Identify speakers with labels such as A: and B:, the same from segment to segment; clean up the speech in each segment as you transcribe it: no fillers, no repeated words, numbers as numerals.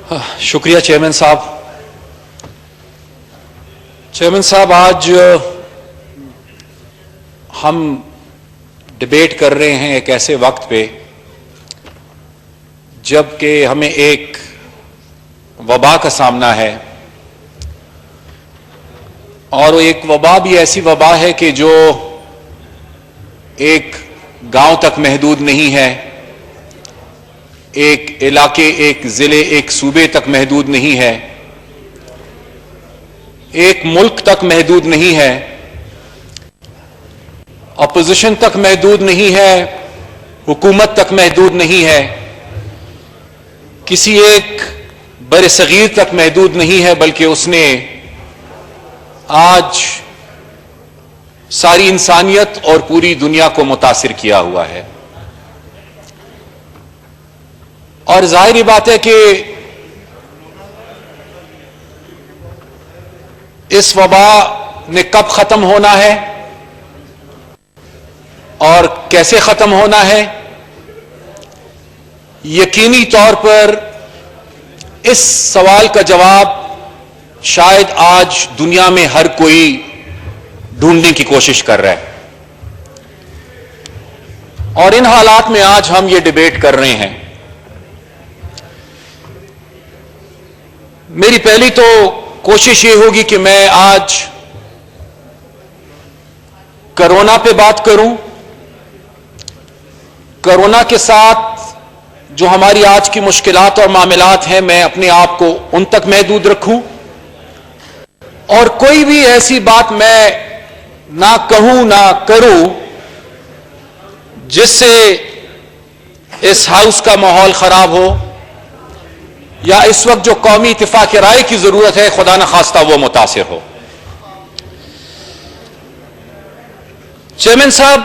A: शुक्रिया चेयरमैन साहब। चेयरमैन साहब, आज हम डिबेट कर रहे हैं एक ऐसे वक्त पे जबकि हमें एक वबा का सामना है, और एक वबा भी ऐसी वबा है कि जो एक गांव तक महदूद नहीं है, एक इलाके, एक जिले, एक सूबे तक महदूद नहीं है, एक मुल्क तक महदूद नहीं है, अपोजिशन तक महदूद नहीं है, हुकूमत तक महदूद नहीं है, किसी एक बरसगीर तक महदूद नहीं है, बल्कि उसने आज सारी इंसानियत और पूरी दुनिया को मुतासिर किया हुआ है। और जाहिर बात है कि इस वबा ने कब खत्म होना है और कैसे खत्म होना है, यकीनी तौर पर इस सवाल का जवाब शायद आज दुनिया में हर कोई ढूंढने की कोशिश कर रहा है। और इन हालात में आज हम ये डिबेट कर रहे हैं। मेरी पहली तो कोशिश ये होगी कि मैं आज कोरोना पे बात करूं, कोरोना के साथ जो हमारी आज की मुश्किलात और मामलात हैं, मैं अपने आप को उन तक महदूद रखूं, और कोई भी ऐसी बात मैं ना कहूं ना करूं जिससे इस हाउस का माहौल खराब हो, या इस वक्त जो कौमी इत्तेफाक राय की जरूरत है, खुदा न खास्ता वो मुतासिर हो। चेयरमैन साहब,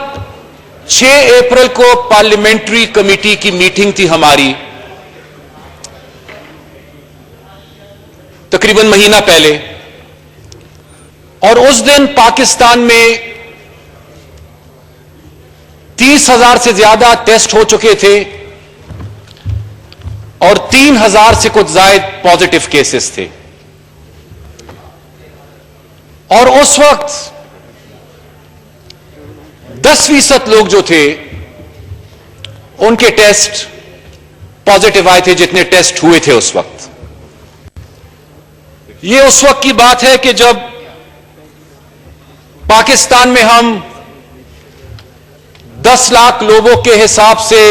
A: 6 अप्रैल को पार्लियामेंट्री कमेटी की मीटिंग थी हमारी, तकरीबन महीना पहले, और उस दिन पाकिस्तान में 30,000 से ज्यादा टेस्ट हो चुके थे और 3,000 से कुछ जायद पॉजिटिव केसेस थे। और उस वक्त 10% लोग जो थे उनके टेस्ट पॉजिटिव आए थे, जितने टेस्ट हुए थे उस वक्त। यह उस वक्त की बात है कि जब पाकिस्तान में हम 10 लाख लोगों के हिसाब से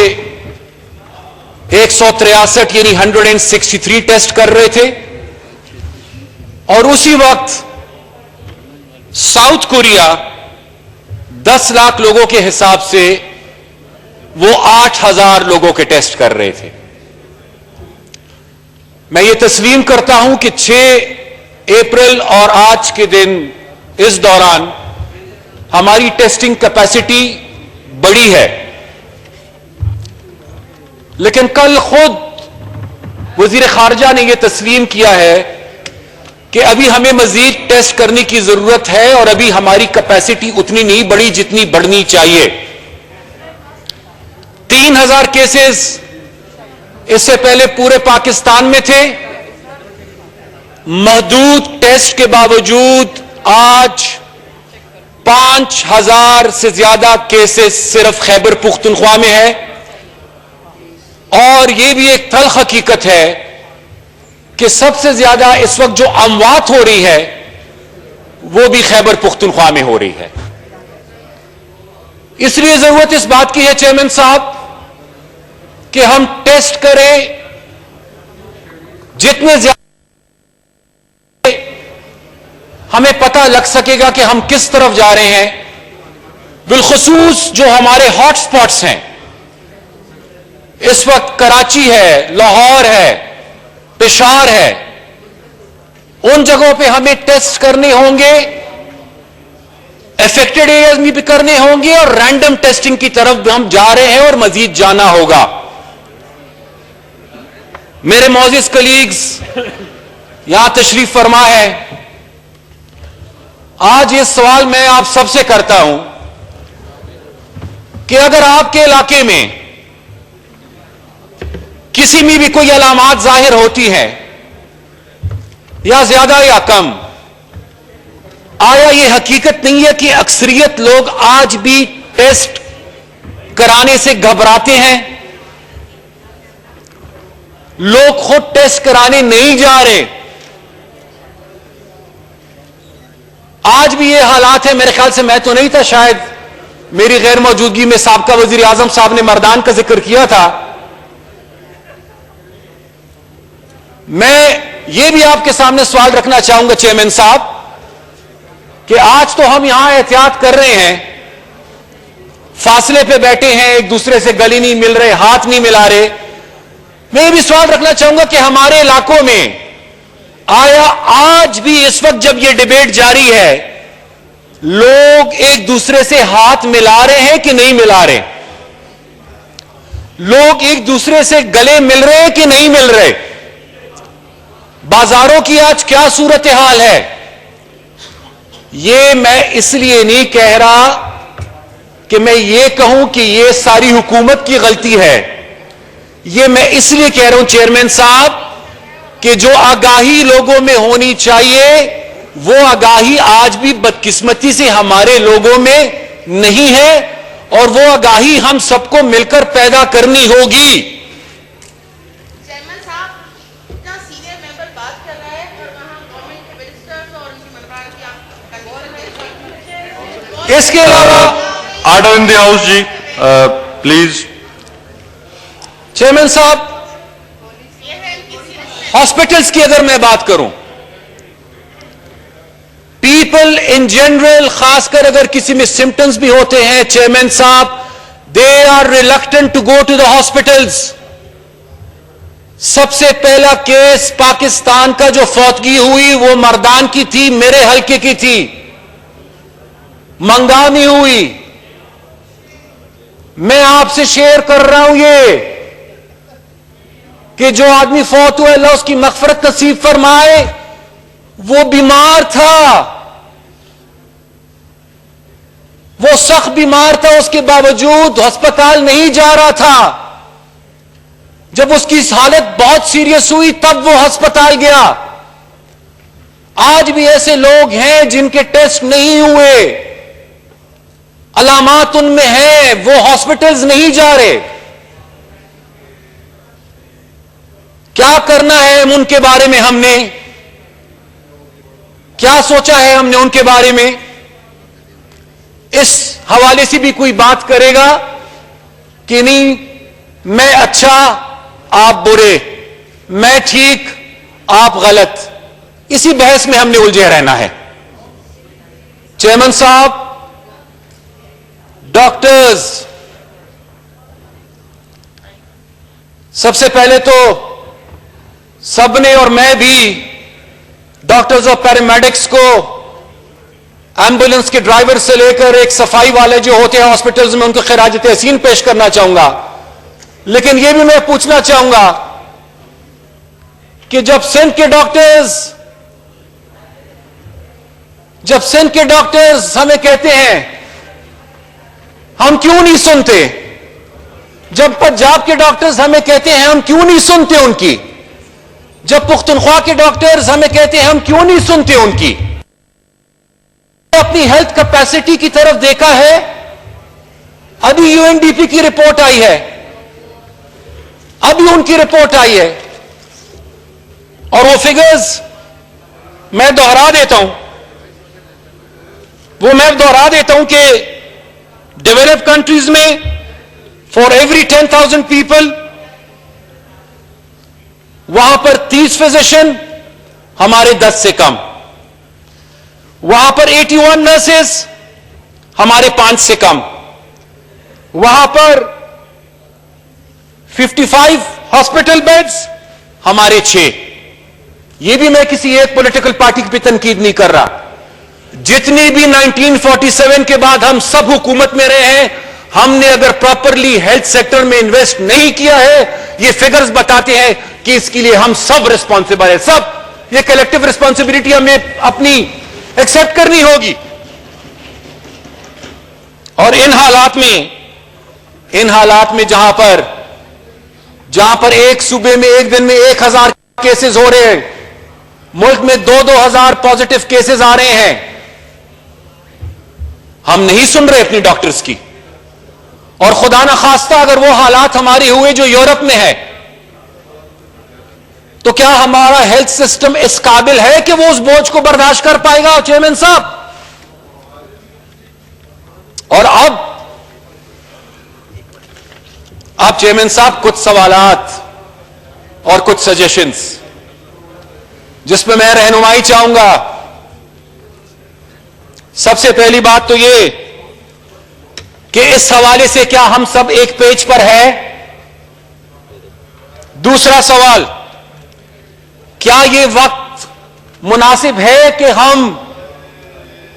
A: 163 यानी 163 टेस्ट कर रहे थे, और उसी वक्त साउथ कोरिया 10 लाख लोगों के हिसाब से वो 8,000 लोगों के टेस्ट कर रहे थे। मैं ये तस्लीम करता हूं कि 6 अप्रैल और आज के दिन, इस दौरान हमारी टेस्टिंग कैपेसिटी बड़ी है, लेकिन कल खुद वजीर खारजा ने यह तस्लीम किया है कि अभी हमें मजीद टेस्ट करने की जरूरत है, और अभी हमारी कैपेसिटी उतनी नहीं बढ़ी जितनी बढ़नी चाहिए। 3,000 केसेस इससे पहले पूरे पाकिस्तान में थे। महदूद टेस्ट के बावजूद आज 5,000 से ज्यादा केसेस सिर्फ खैबर पुख्तनख्वा में है, और यह भी एक तल्ख हकीकत है कि सबसे ज्यादा इस वक्त जो अमवात हो रही है वो भी खैबर पुख्तनख्वा में हो रही है। इसलिए जरूरत इस बात की है चेयरमैन साहब कि हम टेस्ट करें, जितने ज्यादा हमें पता लग सकेगा कि हम किस तरफ जा रहे हैं। बिलखुसूस जो हमारे हॉटस्पॉट्स हैं, इस वक्त कराची है, लाहौर है, पेशावर है, उन जगहों पे हमें टेस्ट करने होंगे, अफेक्टेड एरियाज में भी करने होंगे, और रैंडम टेस्टिंग की तरफ भी हम जा रहे हैं और मजीद जाना होगा। मेरे मौजूद कलीग्स यहां तशरीफ फरमा है। आज ये सवाल मैं आप सबसे करता हूं कि अगर आपके इलाके में किसी में भी कोई अलामात जाहिर होती हैं या ज्यादा या कम, आया यह हकीकत नहीं है कि अक्सरियत लोग आज भी टेस्ट कराने से घबराते हैं? लोग खुद टेस्ट कराने नहीं जा रहे। आज भी ये हालात है। मेरे ख्याल से मैं तो नहीं था, शायद मेरी गैर मौजूदगी में साबका वजीर आजम साहब ने मर्दान का जिक्र किया था। मैं ये भी आपके सामने सवाल रखना चाहूंगा चेयरमैन साहब कि आज तो हम यहां एहतियात कर रहे हैं, फासले पे बैठे हैं, एक दूसरे से गले नहीं मिल रहे, हाथ नहीं मिला रहे। मैं ये भी सवाल रखना चाहूंगा कि हमारे इलाकों में आया आज भी इस वक्त जब यह डिबेट जारी है, लोग एक दूसरे से हाथ मिला रहे हैं कि नहीं मिला रहे? लोग एक दूसरे से गले मिल रहे हैं कि नहीं मिल रहे? बाजारों की आज क्या सूरत हाल है? यह मैं इसलिए नहीं कह रहा कि मैं ये कहूं कि यह सारी हुकूमत की गलती है। यह मैं इसलिए कह रहा हूं चेयरमैन साहब कि जो आगाही लोगों में होनी चाहिए वो आगाही आज भी बदकिस्मती से हमारे लोगों में नहीं है, और वो आगाही हम सबको मिलकर पैदा करनी होगी।
B: चेयरमैन साहब, इतना सीनियर मेंबर बात कर रहा है और वहां गवर्नमेंट के मिनिस्टर्स और उनकी मंत्रालय की
A: इसके अलावा
C: ऑर्डर इन द हाउस जी, प्लीज।
A: चेयरमैन साहब, हॉस्पिटल्स की अगर मैं बात करूं, पीपल इन जनरल, खासकर अगर किसी में सिम्टम्स भी होते हैं चेयरमैन साहब, they are reluctant to go to the hospitals. सबसे पहला केस पाकिस्तान का जो फौतगी हुई वो मर्दान की थी, मेरे हल्के की थी, मंगानी हुई। मैं आपसे शेयर कर रहा हूं ये कि जो आदमी फौत हुआ, अल्लाह उसकी मगफरत नसीब फरमाए, वो बीमार था, वो सख्त बीमार था, उसके बावजूद अस्पताल नहीं जा रहा था। जब उसकी हालत बहुत सीरियस हुई तब वो अस्पताल गया। आज भी ऐसे लोग हैं जिनके टेस्ट नहीं हुए, अलामात उनमें हैं, वो हॉस्पिटल्स नहीं जा रहे। क्या करना है उनके बारे में? हमने क्या सोचा है हमने उनके बारे में? इस हवाले से भी कोई बात करेगा कि नहीं, मैं अच्छा आप बुरे, मैं ठीक आप गलत, इसी बहस में हमने उलझे रहना है। चेयरमैन साहब, डॉक्टर्स, सबसे पहले तो सबने और मैं भी डॉक्टर्स और पैरामेडिक्स को, एम्बुलेंस के ड्राइवर से लेकर एक सफाई वाले जो होते हैं हॉस्पिटल्स में, उनको खिराज तहसीन पेश करना चाहूंगा। लेकिन यह भी मैं पूछना चाहूंगा कि जब सिंध के डॉक्टर्स हमें कहते हैं, हम क्यों नहीं सुनते? जब पंजाब के डॉक्टर्स हमें कहते हैं, हम क्यों नहीं सुनते उनकी? जब पुख्तनख्वा के डॉक्टर्स हमें कहते हैं, हम क्यों नहीं सुनते उनकी? अपनी हेल्थ कैपेसिटी की तरफ देखा है? अभी यूएनडीपी की रिपोर्ट आई है, अभी उनकी रिपोर्ट आई है, और वो फिगर्स मैं दोहरा देता हूं कि डेवलप्ड कंट्रीज में फॉर एवरी 10,000 पीपल वहां पर 30 फिजिशियन, हमारे 10 से कम। वहां पर 81 नर्सेस, हमारे 5 से कम। वहां पर 55 हॉस्पिटल बेड्स, हमारे 6। यह भी मैं किसी एक पॉलिटिकल पार्टी की तनकीद नहीं कर रहा। जितनी भी 1947 के बाद हम सब हुकूमत में रहे हैं, हमने अगर प्रॉपरली हेल्थ सेक्टर में इन्वेस्ट नहीं किया है, ये फिगर्स बताते हैं कि इसके लिए हम सब रिस्पॉन्सिबल है। सब ये कलेक्टिव रिस्पॉन्सिबिलिटी हमें अपनी एक्सेप्ट करनी होगी। और इन हालात में जहां पर एक सूबे में एक दिन में 1000 केसेस हो रहे हैं, मुल्क में 2,000 पॉजिटिव केसेस आ रहे हैं। हम नहीं सुन रहे अपनी डॉक्टर्स की, और खुदा ना खास्ता अगर वो हालात हमारे हुए जो यूरोप में है, तो क्या हमारा हेल्थ सिस्टम इस काबिल है कि वो उस बोझ को बर्दाश्त कर पाएगा चेयरमैन साहब? और अब आप चेयरमैन साहब कुछ सवालात और कुछ सजेशंस जिसमें मैं रहनुमाई चाहूंगा। सबसे पहली बात तो ये कि इस हवाले से क्या हम सब एक पेज पर है? दूसरा सवाल, क्या यह वक्त मुनासिब है कि हम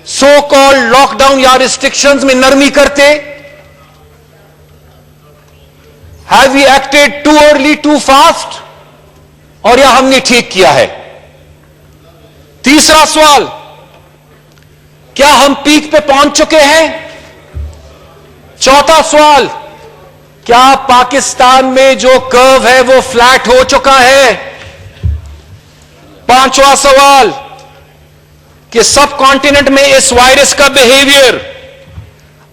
A: सो कॉल्ड लॉकडाउन या रिस्ट्रिक्शंस में नरमी करते? Have we acted too early too fast, और या हमने ठीक किया है? तीसरा सवाल, क्या हम पीक पे पहुंच चुके हैं? चौथा सवाल, क्या पाकिस्तान में जो कर्व है वो फ्लैट हो चुका है? पांचवा सवाल, कि सब कॉन्टिनेंट में इस वायरस का बिहेवियर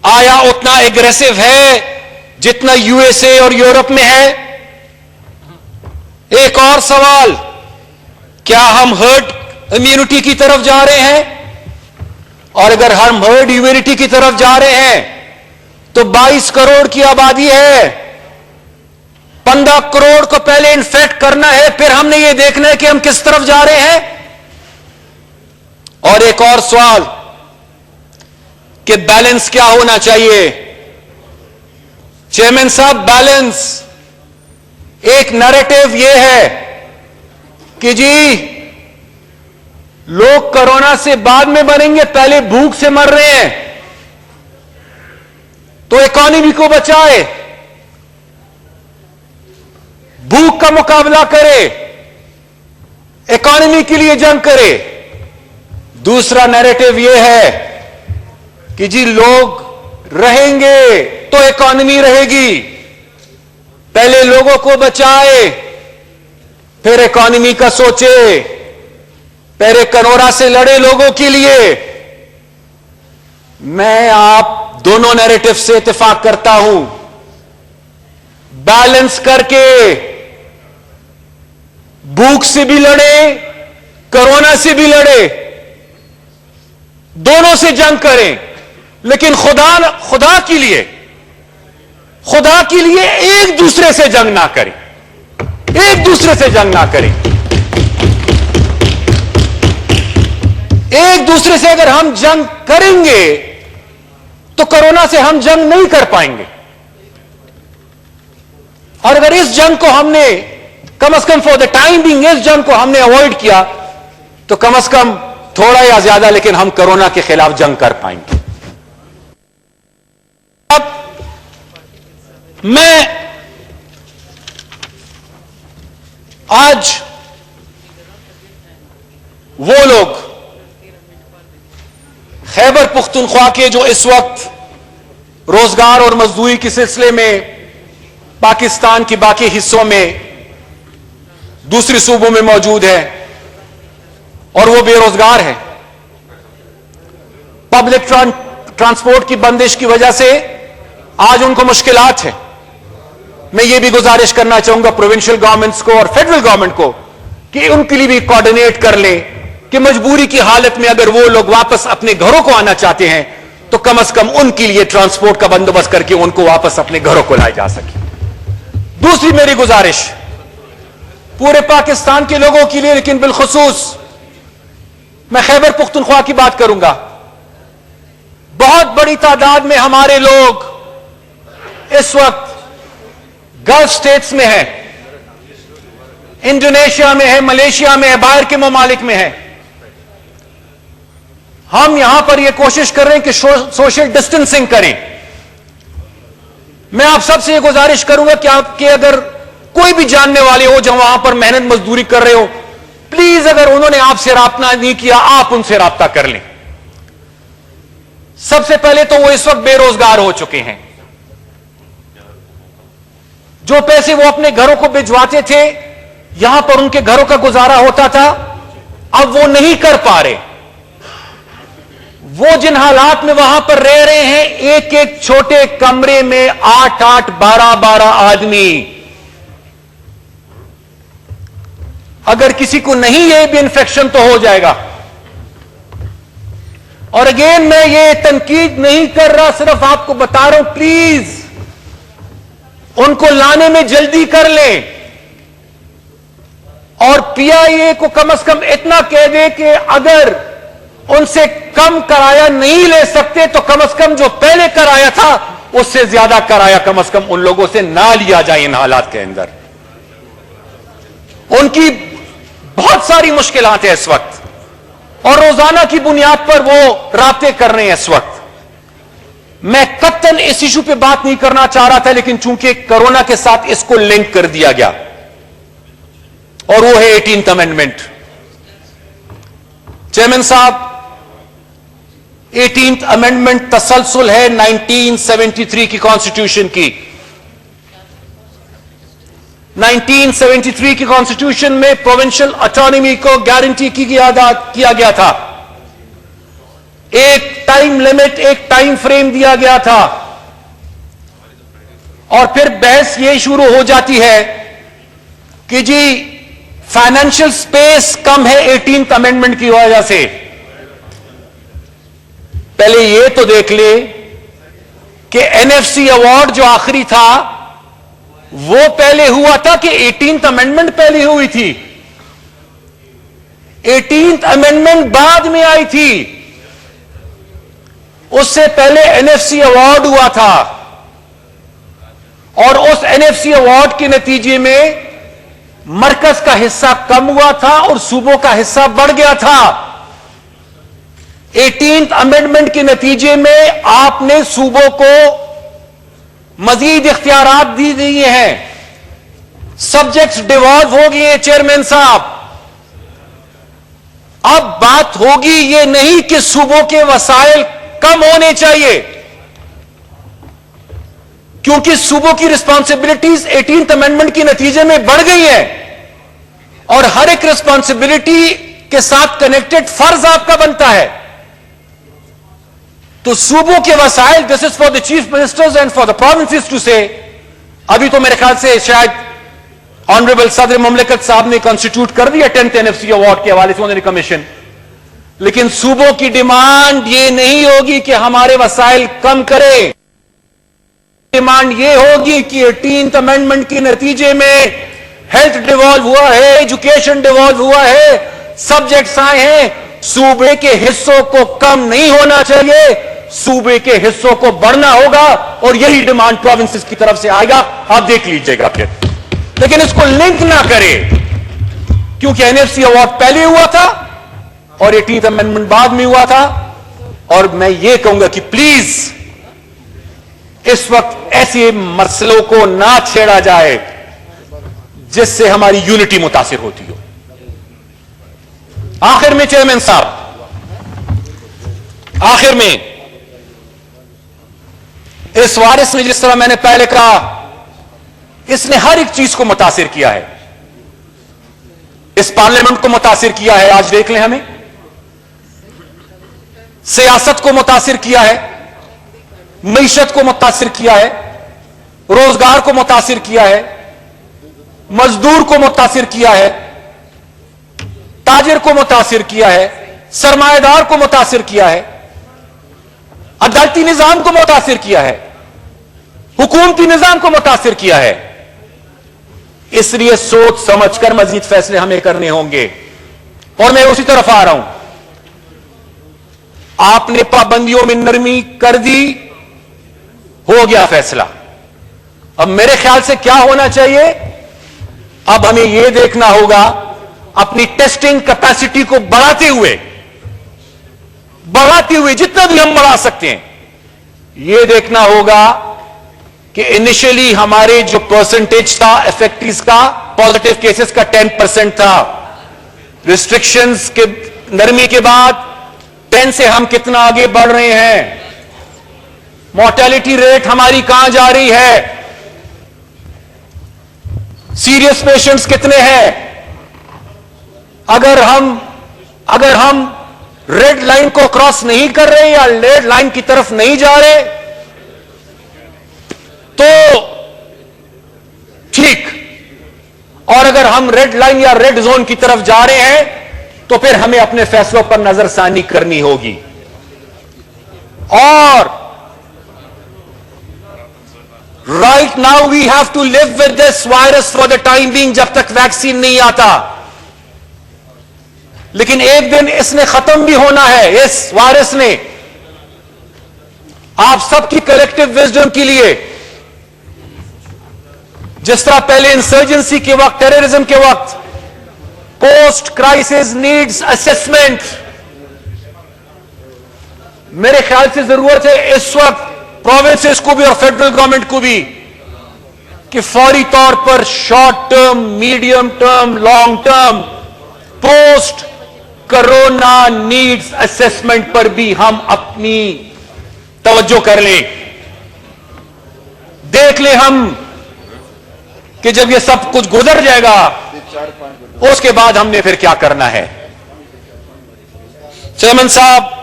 A: आया उतना एग्रेसिव है जितना यूएसए और यूरोप में है? एक और सवाल, क्या हम हर्ड इम्यूनिटी की तरफ जा रहे हैं? और अगर हम हर्ड इम्यूनिटी की तरफ जा रहे हैं तो 22 करोड़ की आबादी है, 15 करोड़ को पहले इन्फेक्ट करना है, फिर हमने ये देखना है कि हम किस तरफ जा रहे हैं। और एक और सवाल कि बैलेंस क्या होना चाहिए? चेयरमैन साहब, बैलेंस, एक नैरेटिव यह है कि जी लोग कोरोना से बाद में मरेंगे, पहले भूख से मर रहे हैं, तो इकॉनमी को बचाए, भूख का मुकाबला करे, इकॉनमी के लिए जंग करे। दूसरा नैरेटिव यह है कि जी लोग रहेंगे तो इकॉनमी रहेगी, पहले लोगों को बचाए फिर इकॉनमी का सोचे, पहले कोरोना से लड़े लोगों के लिए। मैं आप दोनों नैरेटिव से इत्तेफाक करता हूं। बैलेंस करके भूख से भी लड़े, कोरोना से भी लड़े, दोनों से जंग करें, लेकिन खुदा के लिए एक दूसरे से जंग ना करें, एक दूसरे से जंग ना करें। एक दूसरे से अगर हम जंग करेंगे तो कोरोना से हम जंग नहीं कर पाएंगे। और अगर इस जंग को हमने कम से come for the time being इस जंग को हमने अवॉइड किया, तो कम से कम थोड़ा या ज्यादा लेकिन हम कोरोना के खिलाफ जंग कर पाएंगे। अब मैं आज वो लोग खैबर पुख्तनख्वा के जो इस वक्त रोजगार और मजदूरी के सिलसिले में पाकिस्तान के बाकी हिस्सों में दूसरे सूबों में मौजूद है और वो बेरोजगार है, पब्लिक ट्रांसपोर्ट की बंदिश की वजह से आज उनको मुश्किलात है। मैं ये भी गुजारिश करना चाहूंगा प्रोविंशियल गवर्नमेंट्स को और फेडरल गवर्नमेंट को कि उनके लिए भी कोऑर्डिनेट कर लें कि मजबूरी की हालत में अगर वो लोग वापस अपने घरों को आना चाहते हैं तो कम से कम उनके लिए ट्रांसपोर्ट का बंदोबस्त करके उनको वापस अपने घरों को लाया जा सके। दूसरी मेरी गुजारिश पूरे पाकिस्तान के लोगों के लिए, लेकिन बिलखुसूस मैं खैबर पुख्तनख्वा की बात करूंगा। बहुत बड़ी तादाद में हमारे लोग इस वक्त गल्फ स्टेट्स में है, इंडोनेशिया में है, मलेशिया में है, बाहर के ममालिक में है। हम यहां पर यह कोशिश कर रहे हैं कि सोशल डिस्टेंसिंग करें। मैं आप सबसे यह गुजारिश करूंगा कि आपके अगर कोई भी जानने वाले हो जो वहां पर मेहनत मजदूरी कर रहे हो, प्लीज अगर उन्होंने आपसे राब्ता नहीं किया आप उनसे राब्ता कर लें। सबसे पहले तो वो इस वक्त बेरोजगार हो चुके हैं। जो पैसे वो अपने घरों को भिजवाते थे, यहां पर उनके घरों का गुजारा होता था, अब वो नहीं कर पा रहे। वो जिन हालात में वहां पर रह रहे हैं, एक एक छोटे कमरे में 8-8, 12-12 आदमी, अगर किसी को नहीं ये भी इन्फेक्शन तो हो जाएगा। और अगेन मैं ये तनकीद नहीं कर रहा, सिर्फ आपको बता रहा हूं, प्लीज उनको लाने में जल्दी कर लें और पीआईए को कम से कम इतना कह दे कि अगर उनसे कम कराया नहीं ले सकते तो कम से कम जो पहले कराया था उससे ज्यादा कराया कम से कम उन लोगों से ना लिया जाए इन हालात के अंदर। उनकी बहुत सारी मुश्किलात है इस वक्त और रोजाना की बुनियाद पर वो राब्ते कर रहे हैं इस वक्त। मैं कत्तन इस इशू पे बात नहीं करना चाह रहा था, लेकिन चूंकि कोरोना के साथ इसको लिंक कर दिया गया और वो है 18th अमेंडमेंट। चेयरमैन साहब, 18th अमेंडमेंट तसलसल है 1973 की कॉन्स्टिट्यूशन की। 1973 की कॉन्स्टिट्यूशन में प्रोविंशियल ऑटोनॉमी को गारंटी किया गया था, एक टाइम लिमिट, एक टाइम फ्रेम दिया गया था और फिर बहस यह शुरू हो जाती है कि जी फाइनेंशियल स्पेस कम है 18th अमेंडमेंट की वजह से। पहले यह तो देख ले कि एनएफसी अवार्ड जो आखिरी था वो पहले हुआ था कि 18th अमेंडमेंट पहले हुई थी? 18th अमेंडमेंट बाद में आई थी, उससे पहले एनएफसी अवार्ड हुआ था और उस एनएफसी अवार्ड के नतीजे में मरकज का हिस्सा कम हुआ था और सूबों का हिस्सा बढ़ गया था। 18th अमेंडमेंट के नतीजे में आपने सूबों को मजीद इख्तियारात दी गई हैं, सब्जेक्ट्स डिवॉल्व हो गए हैं। चेयरमैन साहब, अब बात होगी ये नहीं कि सूबों के वसाइल कम होने चाहिए, क्योंकि सूबों की रिस्पॉन्सिबिलिटीज 18th अमेंडमेंट के नतीजे में बढ़ गई है और हर एक रिस्पॉन्सिबिलिटी के साथ कनेक्टेड फर्ज आपका बनता है। तो सूबों के वसाइल, this is for the chief ministers and for the provinces to say. अभी तो मेरे ख्याल से शायद ऑनरेबल सदर मुमलिकत साहब ने कॉन्स्टिट्यूट कर दिया 10th एनएफसी अवार्ड के हवाले से उन्होंने कमीशन, लेकिन सूबों की डिमांड ये नहीं होगी कि हमारे वसाइल कम करें। डिमांड ये होगी कि 18th अमेंडमेंट के नतीजे में हेल्थ डिवॉल्व हुआ है, एजुकेशन डिवॉल्व हुआ है, सब्जेक्ट्स आए हैं, सूबे के हिस्सों को कम नहीं होना चाहिए, सूबे के हिस्सों को बढ़ना होगा और यही डिमांड प्रोविंसेस की तरफ से आएगा। आप देख लीजिएगा फिर, लेकिन इसको लिंक ना करें, क्योंकि एनएफसी अवार्ड पहले हुआ था और 18th अमेंडमेंट बाद में हुआ था। और मैं ये कहूंगा कि प्लीज इस वक्त ऐसे मसलों को ना छेड़ा जाए जिससे हमारी यूनिटी मुतासिर होती हो। आखिर में चेयरमैन साहब, आखिर में इस वारिस ने जिस तरह मैंने पहले कहा, इसने हर एक चीज को मुतासिर किया है, इस पार्लियामेंट को मुतासिर किया है। आज देख लें, हमें सियासत को मुतासिर किया है, मईशत को मुतासिर किया है, रोजगार को मुतासिर किया है, मजदूर को मुतासिर किया है, ताजिर को मुतासिर किया है, सरमाएदार को मुतासिर किया है, अदालती निजाम को मुतासिर किया है, हुकूमती निजाम को मुतासिर किया है। इसलिए सोच समझकर मजीद फैसले हमें करने होंगे और मैं उसी तरफ आ रहा हूं। आपने पाबंदियों में नरमी कर दी, हो गया फैसला। अब मेरे ख्याल से क्या होना चाहिए, अब हमें यह देखना होगा अपनी टेस्टिंग कैपेसिटी को बढ़ाते हुए जितना भी हम बढ़ा सकते हैं, यह देखना होगा कि इनिशियली हमारे जो परसेंटेज था इफेक्टिव का, पॉजिटिव केसेस का 10% था, रिस्ट्रिक्शंस के नरमी के बाद 10 से हम कितना आगे बढ़ रहे हैं, मोर्टेलिटी रेट हमारी कहां जा रही है, सीरियस पेशेंट्स कितने हैं। अगर हम अगर हम रेड लाइन को क्रॉस नहीं कर रहे या रेड लाइन की तरफ नहीं जा रहे तो ठीक, और अगर हम रेड लाइन या रेड जोन की तरफ जा रहे हैं तो फिर हमें अपने फैसलों पर नजरसानी करनी होगी। और right now we have to live with this virus for the time being, जब तक वैक्सीन नहीं आता। लेकिन एक दिन इसने खत्म भी होना है, इस वायरस ने। आप सबकी कलेक्टिव विजडम के लिए, जिस तरह पहले इंसर्जेंसी के वक्त, टेररिज्म के वक्त पोस्ट क्राइसिस नीड्स असेसमेंट, मेरे ख्याल से जरूरत है इस वक्त प्रोविंसेस को भी और फेडरल गवर्नमेंट को भी कि फौरी तौर पर short term, medium term, long term post corona needs assessment पर भी हम अपनी तवज्जो कर लें। देख लें हम कि जब ये सब कुछ गुजर जाएगा उसके बाद हमने फिर क्या करना है। चेयरमैन साहब,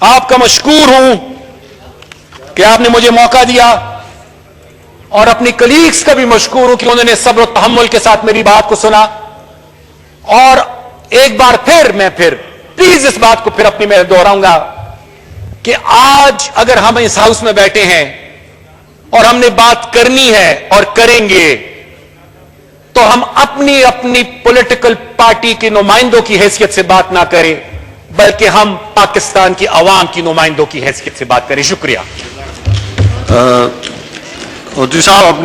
A: आपका मशकूर हूं कि आपने मुझे मौका दिया, और अपनी कलीग्स का भी मशकूर हूं कि उन्होंने सब्र और तहम्मुल के साथ मेरी बात को सुना। और एक बार फिर मैं प्लीज इस बात को फिर अपनी मैं दोहराऊंगा कि आज अगर हम इस हाउस में बैठे हैं और हमने बात करनी है और करेंगे, तो हम अपनी अपनी पॉलिटिकल पार्टी के नुमाइंदों की हैसियत से बात ना करें, बल्कि हम पाकिस्तान की अवाम की नुमाइंदों की हैसियत से बात करें। शुक्रिया।
C: चौधरी साहब, अपने